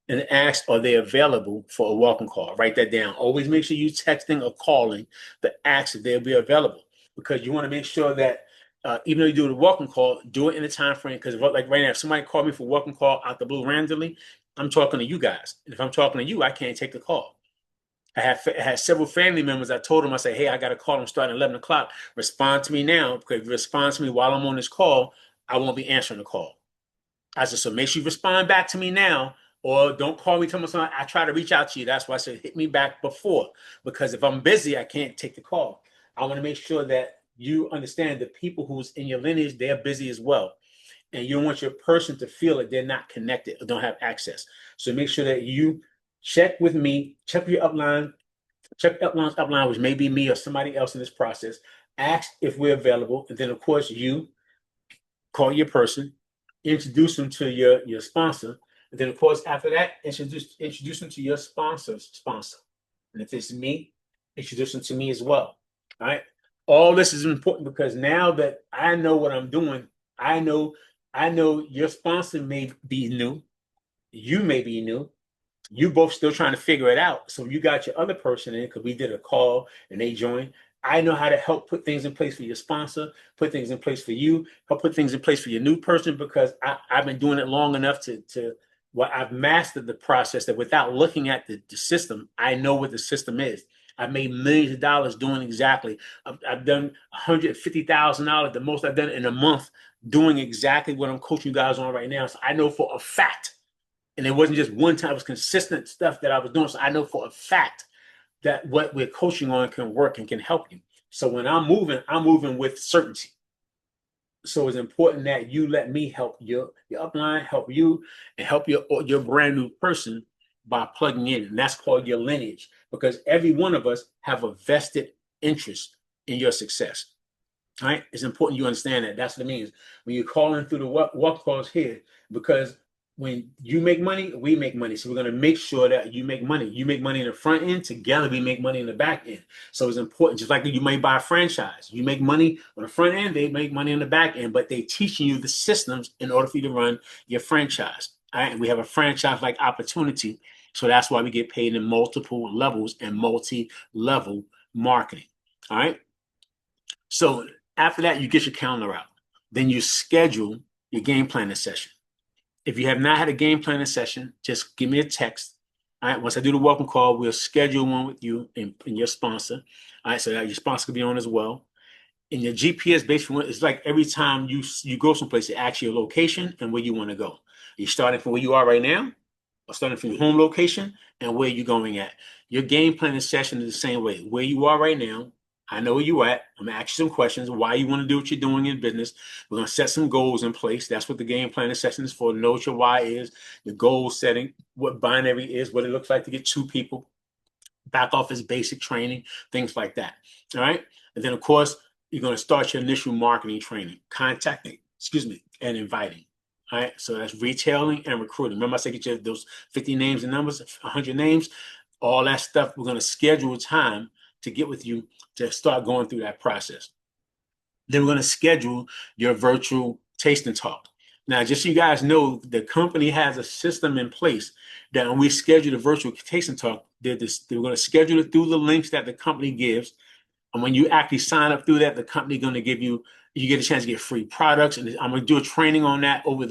and ask, are they available for a welcome call? Write that down. Always make sure you texting or calling to ask if they'll be available, because you want to make sure that even though you do the welcome call, do it in a time frame. Because like right now, if somebody called me for a welcome call out the blue randomly, I'm talking to you guys. And if I'm talking to you, I can't take the call. I had several family members. I told them, I said, hey, I got a call. I'm starting at 11 o'clock. Respond to me now, because if you respond to me while I'm on this call, I won't be answering the call. I said, so make sure you respond back to me now, or don't call me. Tell me something. I try to reach out to you. That's why I said hit me back before, because if I'm busy, I can't take the call. I want to make sure that you understand the people who's in your lineage, they're busy as well. And you don't want your person to feel that they're not connected or don't have access. So make sure that you check with me, check your upline, check upline's upline, which may be me or somebody else in this process. Ask if we're available. And then, of course, you call your person, introduce them to your sponsor. And then, of course, after that, introduce them to your sponsor's sponsor. And if it's me, introduce them to me as well. All right. All this is important because now that I know what I'm doing, I know your sponsor may be new, you may be new, you both still trying to figure it out. So you got your other person in, because we did a call and they joined. I know how to help put things in place for your sponsor, put things in place for you, help put things in place for your new person, because I've been doing it long enough well, I've mastered the process that without looking at the system, I know what the system is. I've made millions of dollars doing exactly. I've done $150,000, the most I've done in a month, doing exactly what I'm coaching you guys on right now. So I know for a fact, and it wasn't just one time, it was consistent stuff that I was doing. So I know for a fact that what we're coaching on can work and can help you. So when I'm moving with certainty. So it's important that you let me help your upline, help you, and help your brand new person by plugging in. And that's called your lineage, because every one of us have a vested interest in your success. All right. It's important you understand that. That's what it means when you're calling through the walk calls here, because when you make money, we make money. So we're going to make sure that you make money. You make money in the front end. Together, we make money in the back end. So it's important. Just like you may buy a franchise. You make money on the front end, they make money on the back end, but they're teaching you the systems in order for you to run your franchise. All right. And we have a franchise-like opportunity. So that's why we get paid in multiple levels and multi-level marketing. All right. So after that, you get your calendar out. Then you schedule your game planning session. If you have not had a game planning session, just give me a text. All right. Once I do the welcome call, we'll schedule one with you and your sponsor. All right. So that your sponsor could be on as well. And your GPS basically it's like every time you go someplace, it asks you your location and where you want to go. You're starting from where you are right now, or starting from your home location and where you're going at. Your game planning session is the same way. Where you are right now, I know where you at. I'm gonna ask you some questions. Why you want to do what you're doing in business? We're gonna set some goals in place. That's what the game planning session is for. Know what your why is, the goal setting, what binary is, what it looks like to get two people, back office basic training, things like that. All right. And then, of course, you're going to start your initial marketing training, contacting, and inviting. All right. So that's retailing and recruiting. Remember, I said get you those 50 names and numbers, 100 names, all that stuff. We're going to schedule time to get with you to start going through that process. Then we're going to schedule your virtual tasting talk. Now, just so you guys know, the company has a system in place that when we schedule the virtual tasting talk, they're going to schedule it through the links that the company gives. And when you actually sign up through that, the company going to give you get a chance to get free products. And I'm going to do a training on that over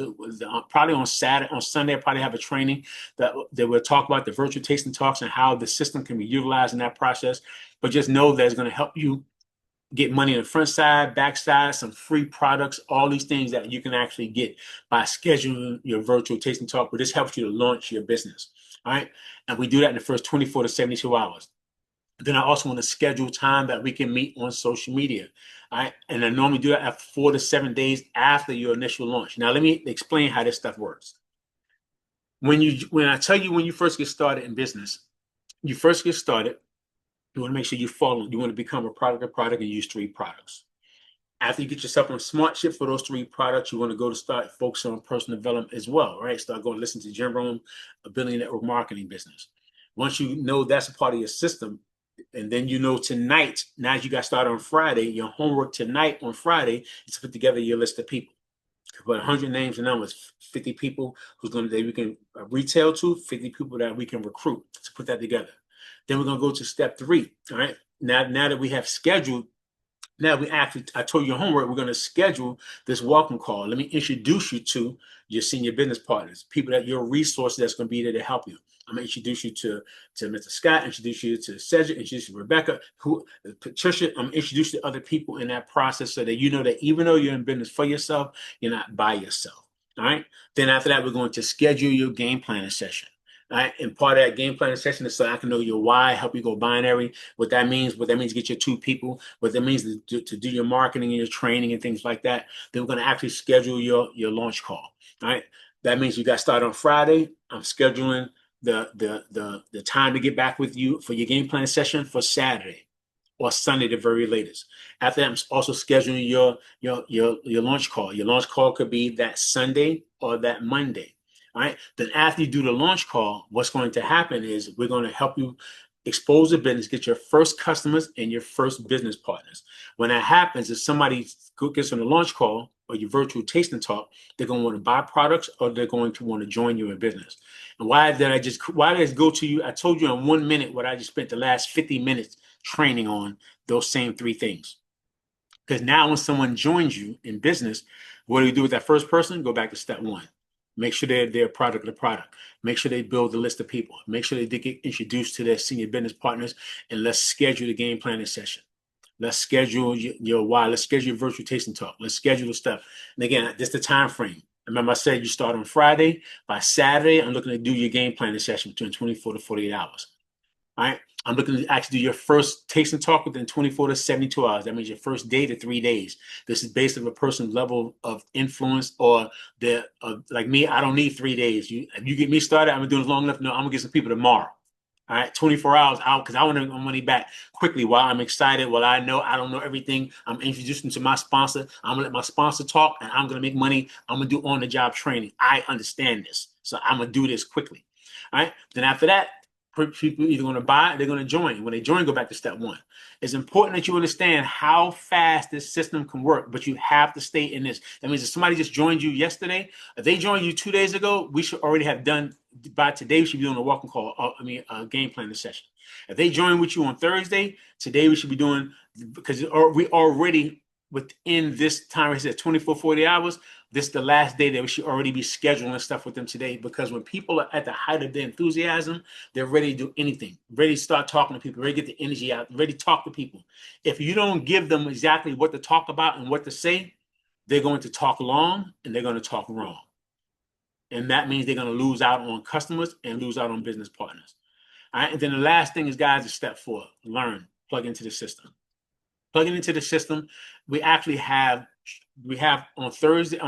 probably on Saturday, on Sunday. I probably have a training that will talk about the virtual tasting talks and how the system can be utilized in that process. But just know that it's going to help you get money on the front side, back side, some free products, all these things that you can actually get by scheduling your virtual tasting talk. But this helps you to launch your business. All right. And we do that in the first 24 to 72 hours. Then I also want to schedule time that we can meet on social media. All right. And I normally do that after 4 to 7 days after your initial launch. Now, let me explain how this stuff works. When I tell you when you first get started in business, you first get started, you want to make sure you follow, you want to become a product and use 3 products. After you get yourself on a smart ship for those 3 products, you want to go to start focusing on personal development as well, right? Start going to listen to Jim Rohn, a Billionaire Network Marketing Business. Once you know that's a part of your system, and then you know tonight, now you got started on Friday, your homework tonight on Friday is to put together your list of people. Put 100 names and numbers, 50 people that we can retail to, 50 people that we can recruit to put that together. Then we're going to go to step 3. All right. Now that we have scheduled, I told you your homework, we're going to schedule this welcome call. Let me introduce you to your senior business partners, people that your resources that's going to be there to help you. I'm going to introduce you to Mr. Scott, introduce you to Cedric, introduce you to Rebecca, Patricia. I'm going to introduce you to other people in that process so that you know that even though you're in business for yourself, you're not by yourself. All right. Then after that, we're going to schedule your game planning session. All right. And part of that game planning session is so I can know your why, help you go binary, what that means get your 2 people, what that means to do your marketing and your training and things like that. Then we're going to actually schedule your launch call. All right. That means you got started on Friday. I'm scheduling the time to get back with you for your game planning session for Saturday or Sunday, the very latest. After that, I'm also scheduling your launch call. Your launch call could be that Sunday or that Monday. All right. Then after you do the launch call, what's going to happen is we're going to help you expose the business, get your first customers and your first business partners. When that happens, if somebody gets on the launch call or your virtual tasting talk, they're going to want to buy products or they're going to want to join you in business. And why did I go to you? I told you in 1 minute what I just spent the last 50 minutes training on those same 3 things. Because now when someone joins you in business, what do you do with that first person? Go back to step 1. Make sure they're a product of the product. Make sure they build the list of people. Make sure they get introduced to their senior business partners. And let's schedule the game planning session. Let's schedule your why. Let's schedule your virtual tasting talk. Let's schedule the stuff. And again, this is the time frame. Remember, I said you start on Friday. By Saturday, I'm looking to do your game planning session between 24 to 48 hours. All right. I'm looking to actually do your first tasting talk within 24 to 72 hours. That means your first day to 3 days. This is based on a person's level of influence or like me, I don't need 3 days. You get me started, I'm doing this long enough. No, I'm gonna get some people tomorrow. All right, 24 hours out because I want my money back quickly while I'm excited. While I don't know everything. I'm introducing to my sponsor. I'm gonna let my sponsor talk and I'm gonna make money. I'm gonna do on the job training. I understand this. So I'm gonna do this quickly. All right. Then after that, people either going to buy, they're going to join. When they join, go back to step 1. It's important that you understand how fast this system can work, but you have to stay in this. That means if somebody just joined you yesterday, if they joined you 2 days ago, we should already have done by today. We should be doing a welcome call. Game planning session. If they join with you on Thursday, today we should be doing because we already within this time. I said 24, 40 hours. this is the last day that we should already be scheduling stuff with them today, because when people are at the height of their enthusiasm, they're ready to do anything, ready to start talking to people, ready to get the energy out, ready to talk to people. If you don't give them exactly what to talk about and what to say, they're going to talk long and they're going to talk wrong. And that means they're going to lose out on customers and lose out on business partners. All right. And then the last thing is, guys, is step 4, learn, plug into the system. Plugging into the system, we actually have on Thursday,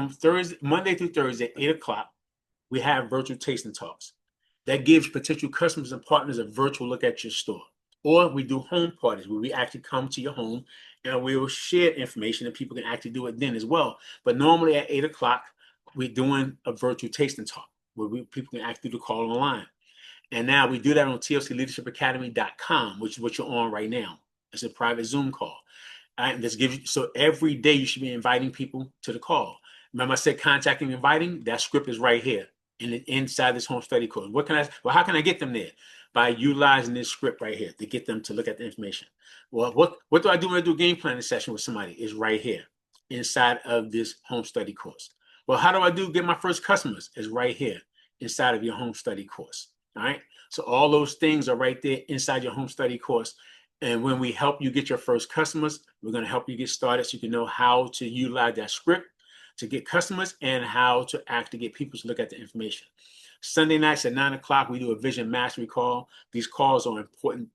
Monday through Thursday, 8 o'clock, we have virtual tasting talks. That gives potential customers and partners a virtual look at your store. Or we do home parties where we actually come to your home and we will share information, and people can actually do it then as well. But normally at 8 o'clock, we're doing a virtual tasting talk where people can actually do the call online. And now we do that on tlcleadershipacademy.com, which is what you're on right now. It's a private Zoom call. And this gives you, so every day you should be inviting people to the call. Remember I said contacting and inviting? That script is right here inside this home study course. How can I get them there? By utilizing this script right here to get them to look at the information. Well, what do I do when I do a game planning session with somebody? Is right here inside of this home study course. Well, how do I get my first customers? Is right here inside of your home study course. All right. So all those things are right there inside your home study course. And when we help you get your first customers, we're going to help you get started so you can know how to utilize that script to get customers and how to actually get people to look at the information. Sunday nights at 9 o'clock, we do a vision mastery call. These calls are important.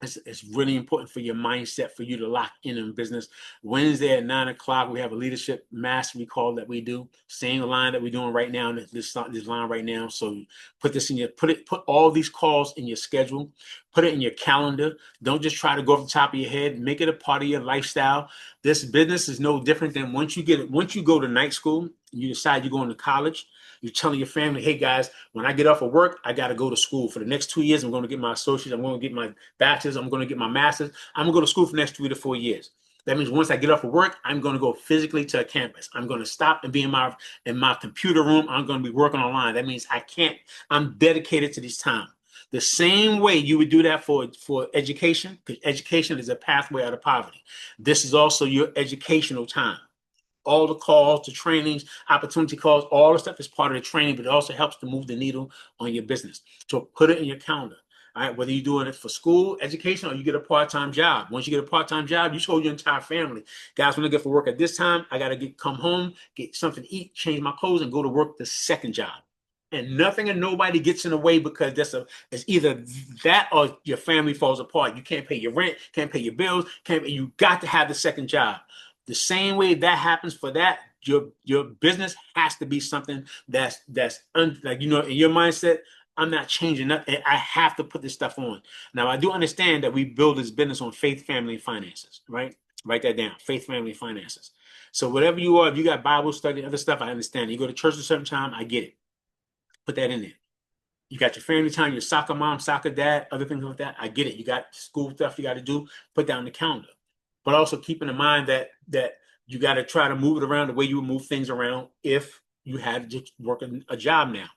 It's really important for your mindset, for you to lock in business. Wednesday at 9 o'clock, we have a leadership mastery call that we do. Same line that we're doing right now, this line right now. So put all these calls in your schedule, put it in your calendar. Don't just try to go off the top of your head. Make it a part of your lifestyle. This business is no different than once you go to night school, you decide you're going to college. You're telling your family, hey guys, when I get off of work, I got to go to school for the next 2 years. I'm going to get my associates. I'm going to get my bachelor's. I'm going to get my master's. I'm going to go to school for the next 3 to 4 years. That means once I get off of work, I'm going to go physically to a campus. I'm going to stop and be in my computer room. I'm going to be working online. That means I'm dedicated to this time. The same way you would do that for education, because education is a pathway out of poverty. This is also your educational time. All the calls, the trainings, opportunity calls, all the stuff is part of the training, but it also helps to move the needle on your business. So put it in your calendar. All right, whether you're doing it for school, education, or you get a part-time job. Once you get a part-time job, you told your entire family, guys, when I get for work at this time, I got to come home, get something to eat, change my clothes, and go to work the second job. And nothing and nobody gets in the way, because it's either that or your family falls apart. You can't pay your rent, can't pay your bills, you got to have the second job. The same way that happens for that, your business has to be something that's in your mindset. I'm not changing nothing. I have to put this stuff on. Now, I do understand that we build this business on faith, family, and finances, right? Write that down. Faith, family, and finances. So whatever you are, if you got Bible study, other stuff, I understand. You go to church at a certain time, I get it. Put that in there. You got your family time, your soccer mom, soccer dad, other things like that. I get it. You got school stuff you got to do. Put that on the calendar. But also keeping in mind that you got to try to move it around the way you would move things around if you had to work a job now.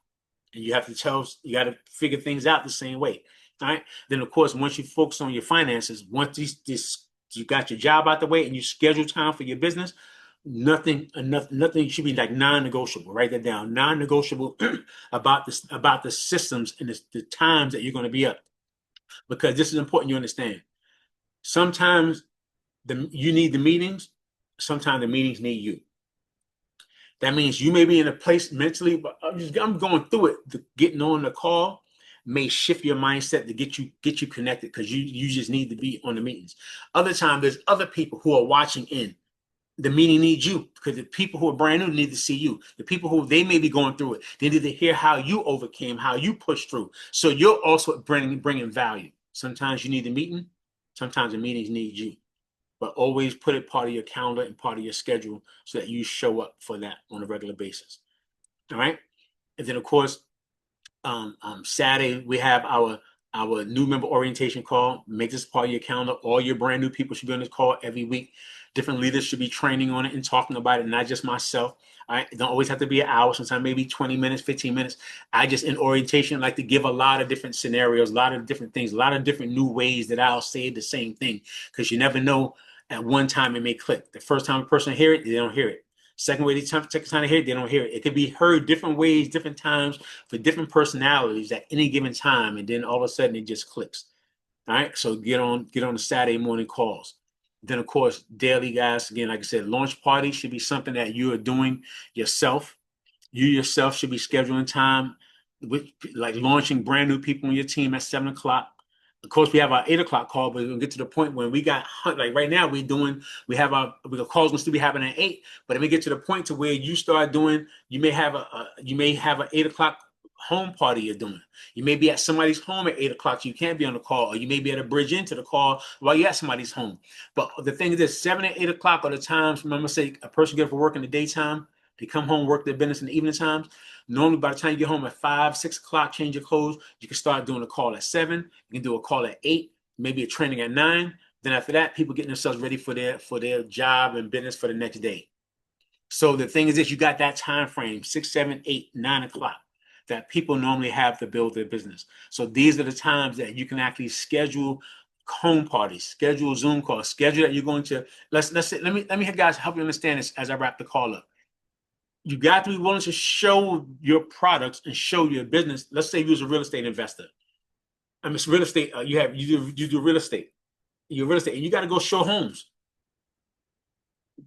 And you got to figure things out the same way. All right. Then, of course, once you focus on your finances, once you got your job out the way and you schedule time for your business, nothing should be like non-negotiable. Write that down. Non-negotiable about the systems and the times that you're going to be up. Because this is important you understand. Sometimes you need the meetings. Sometimes the meetings need you. That means you may be in a place mentally, but I'm going through it. Getting on the call may shift your mindset to get you connected, because you just need to be on the meetings. Other times, there's other people who are watching in. The meeting needs you, because the people who are brand new need to see you. The people who they may be going through it, they need to hear how you overcame, how you pushed through. So you're also bringing value. Sometimes you need the meeting. Sometimes the meetings need you. But always put it part of your calendar and part of your schedule so that you show up for that on a regular basis. All right. And then, of course, Saturday, we have our new member orientation call. Make this part of your calendar. All your brand new people should be on this call every week. Different leaders should be training on it and talking about it, not just myself. All right. It don't always have to be an hour. Sometimes maybe 20 minutes, 15 minutes. I just, in orientation, like to give a lot of different scenarios, a lot of different things, a lot of different new ways that I'll say the same thing, because you never know. At one time, it may click. The first time a person hear it, they don't hear it. Second way they take time to hear it, they don't hear it. It could be heard different ways, different times for different personalities at any given time, and then all of a sudden it just clicks. All right, so get on the Saturday morning calls. Then of course daily, guys. Again, like I said, launch party should be something that you are doing yourself. You yourself should be scheduling time with like launching brand new people on your team at 7 o'clock. Of course, we have our 8 o'clock call, but we're gonna get to the point when we got like right now we have our calls gonna still be happening at 8, but then we get to the point to where you start doing you may have a 8 o'clock home party you're doing. You may be at somebody's home at 8 o'clock, so you can't be on the call, or you may be able to bridge into the call while you're at somebody's home. But the thing is this 7 and 8 o'clock are the times, remember, say a person get up for work in the daytime, they come home, work their business in the evening times. Normally, by the time you get home at 5, 6 o'clock, change your clothes, you can start doing a call at 7. You can do a call at 8, maybe a training at 9. Then after that, people getting themselves ready for their job and business for the next day. So the thing is this, you got that time frame, 6, 7, 8, 9 o'clock, that people normally have to build their business. So these are the times that you can actually schedule home parties, schedule Zoom calls, schedule that you're going to, let's say, let me have guys help you understand this as I wrap the call up. You got to be willing to show your products and show your business. Let's say you was a real estate investor. I mean, it's real estate. You do real estate. You're real estate, and you got to go show homes.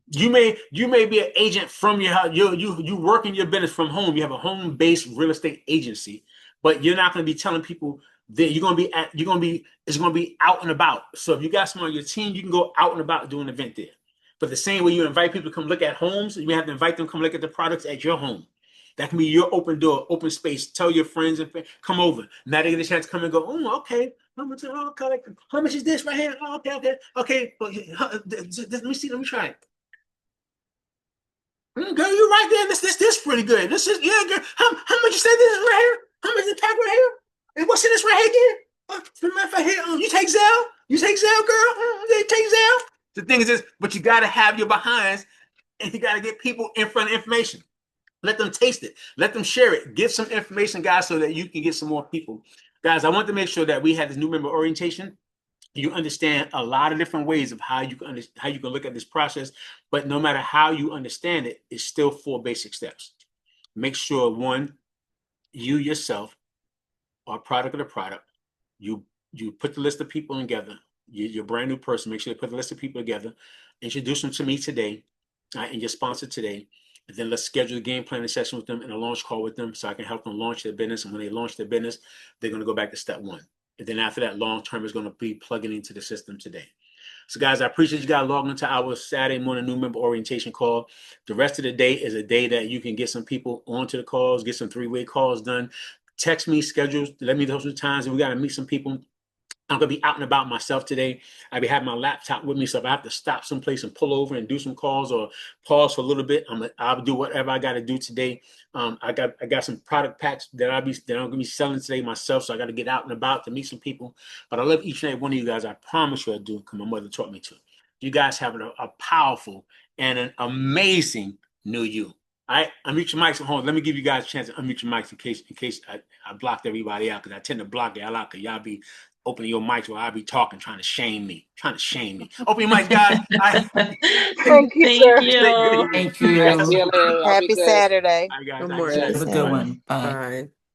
You may be an agent from your house. You work in your business from home. You have a home-based real estate agency, but you're not going to be telling people that it's going to be out and about. So if you got someone on your team, you can go out and about, do an event there. But the same way you invite people to come look at homes, you may have to invite them to come look at the products at your home. That can be your open door, open space. Tell your friends and come over. Now they get a chance to come and go, oh, okay. How much is this right here? Oh, okay. Let me see. Let me try it. Girl, you're right there. This pretty good. This is, yeah, girl. How much you say this is right here? How much is the pack right here? And what's in this right here again? You take Zelle? You take Zelle, girl? You take Zelle? The thing is this, but you got to have your behinds, and you got to get people in front of information. Let them taste it. Let them share it. Give some information, guys, so that you can get some more people. Guys, I want to make sure that we have this new member orientation. You understand a lot of different ways of how you can look at this process, but no matter how you understand it, it's still 4 basic steps. Make sure, one, you yourself are a product of the product. You put the list of people together. You're a brand new person. Make sure you put the list of people together. Introduce them to me today, and your sponsor today. And then let's schedule a game planning session with them and a launch call with them so I can help them launch their business. And when they launch their business, they're going to go back to step 1. And then after that, long term is going to be plugging into the system today. So guys, I appreciate you guys logging into our Saturday morning new member orientation call. The rest of the day is a day that you can get some people onto the calls, get some 3-way calls done. Text me schedules. Let me know some times, and we got to meet some people. I'm going to be out and about myself today. I'll be having my laptop with me, so if I have to stop someplace and pull over and do some calls or pause for a little bit, I'll do whatever I got to do today. I got some product packs that I'm going to be selling today myself, so I got to get out and about to meet some people. But I love each and every one of you guys. I promise you I do, because my mother taught me to. You guys have a powerful and an amazing new you. All right, unmute your mics at home. Let me give you guys a chance to unmute your mics in case I blocked everybody out, because I tend to block y'all out because y'all be opening your mics while I be talking, trying to shame me. Open your mics, guys. Thank you, sir. Thank you. See you later. Happy Saturday. All right, guys. Good morning. Have a good one. Bye. Bye.